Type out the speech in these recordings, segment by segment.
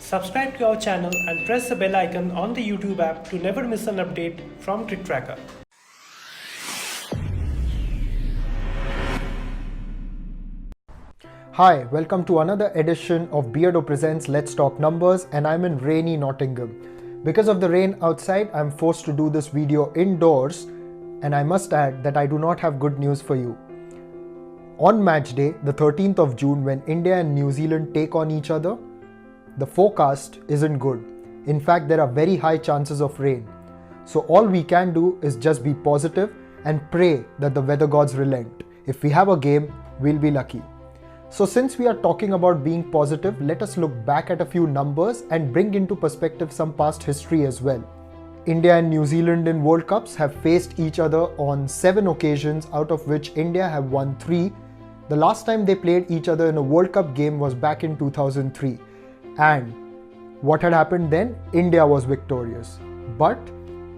Subscribe to our channel and press the bell icon on the YouTube app to never miss an update from Cricket Tracker. Hi, welcome to another edition of BEARDO Presents Let's Talk Numbers, and I'm in rainy Nottingham. Because of the rain outside, I'm forced to do this video indoors, and I must add that I do not have good news for you. On match day, the 13th of June, when India and New Zealand take on each other, the forecast isn't good. In fact, there are very high chances of rain. So all we can do is just be positive and pray that the weather gods relent. If we have a game, we'll be lucky. So since we are talking about being positive, let us look back at a few numbers and bring into perspective some past history as well. India and New Zealand in World Cups have faced each other on 7 occasions, out of which India have won 3. The last time they played each other in a World Cup game was back in 2003. And what had happened then? India was victorious. But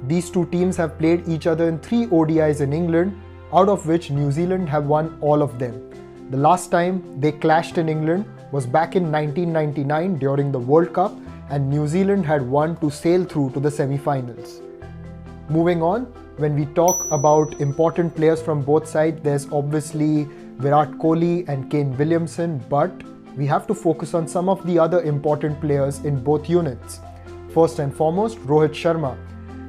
these two teams have played each other in 3 ODIs in England, out of which New Zealand have won all of them. The last time they clashed in England was back in 1999 during the World Cup, and New Zealand had won to sail through to the semi-finals. Moving on, when we talk about important players from both sides, there's obviously Virat Kohli and Kane Williamson, but we have to focus on some of the other important players in both units. First and foremost, Rohit Sharma.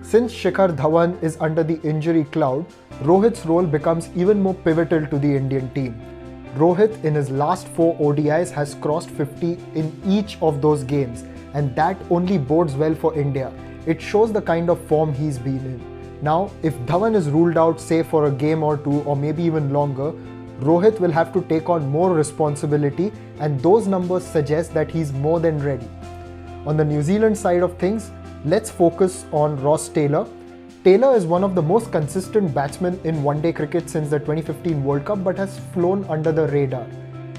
Since Shikhar Dhawan is under the injury cloud, Rohit's role becomes even more pivotal to the Indian team. Rohit in his last 4 ODIs has crossed 50 in each of those games, and that only bodes well for India. It shows the kind of form he's been in. Now, if Dhawan is ruled out, say for a game or 2 or maybe even longer, Rohit will have to take on more responsibility, and those numbers suggest that he's more than ready. On the New Zealand side of things, let's focus on Ross Taylor. Taylor is one of the most consistent batsmen in one-day cricket since the 2015 World Cup, but has flown under the radar.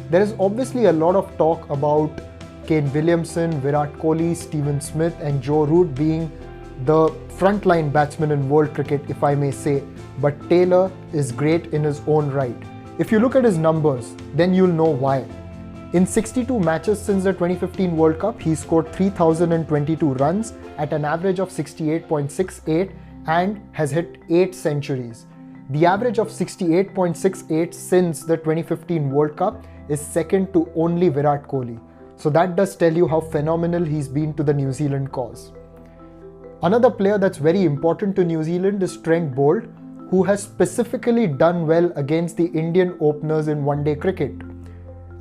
There is obviously a lot of talk about Kane Williamson, Virat Kohli, Steven Smith and Joe Root being the frontline batsmen in world cricket, if I may say, but Taylor is great in his own right. If you look at his numbers, then you'll know why. In 62 matches since the 2015 World Cup, he scored 3,022 runs at an average of 68.68 and has hit 8 centuries. The average of 68.68 since the 2015 World Cup is second to only Virat Kohli. So that does tell you how phenomenal he's been to the New Zealand cause. Another player that's very important to New Zealand is Trent Boult, who has specifically done well against the Indian openers in one-day cricket.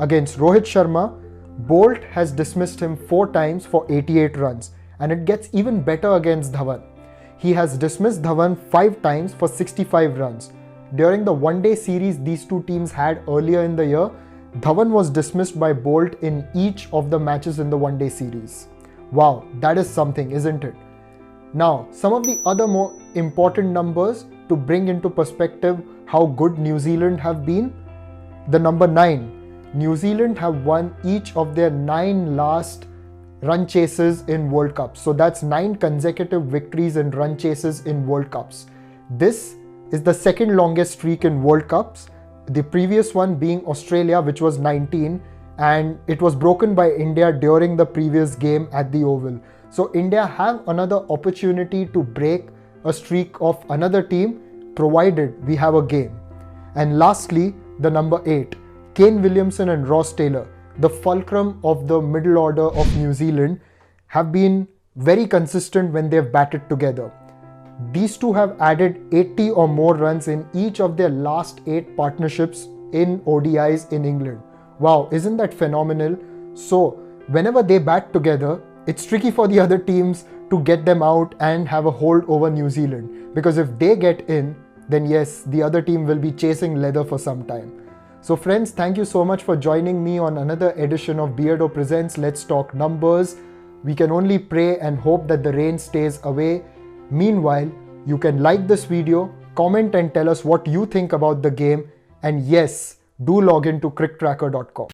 Against Rohit Sharma, Boult has dismissed him 4 times for 88 runs, and it gets even better against Dhawan. He has dismissed Dhawan 5 times for 65 runs. During the one-day series these two teams had earlier in the year, Dhawan was dismissed by Boult in each of the matches in the one-day series. Wow, that is something, isn't it? Now, some of the other more important numbers to bring into perspective how good New Zealand have been. The number 9, New Zealand have won each of their 9 last run chases in World Cups. So that's 9 consecutive victories in run chases in World Cups. This is the second longest streak in World Cups, the previous one being Australia, which was 19, and it was broken by India during the previous game at the Oval. So India have another opportunity to break a streak of another team, provided we have a game. And lastly, the number 8, Kane Williamson and Ross Taylor, the fulcrum of the middle order of New Zealand, have been very consistent when they've batted together. These two have added 80 or more runs in each of their last 8 partnerships in ODIs in England. Wow, isn't that phenomenal? So whenever they bat together, it's tricky for the other teams to get them out and have a hold over New Zealand, because if they get in, then yes, the other team will be chasing leather for some time. So friends, thank you so much for joining me on another edition of BEARDO Presents Let's Talk Numbers. We can only pray and hope that the rain stays away. Meanwhile, you can like this video, comment and tell us what you think about the game, and yes, do log in to cricktracker.com.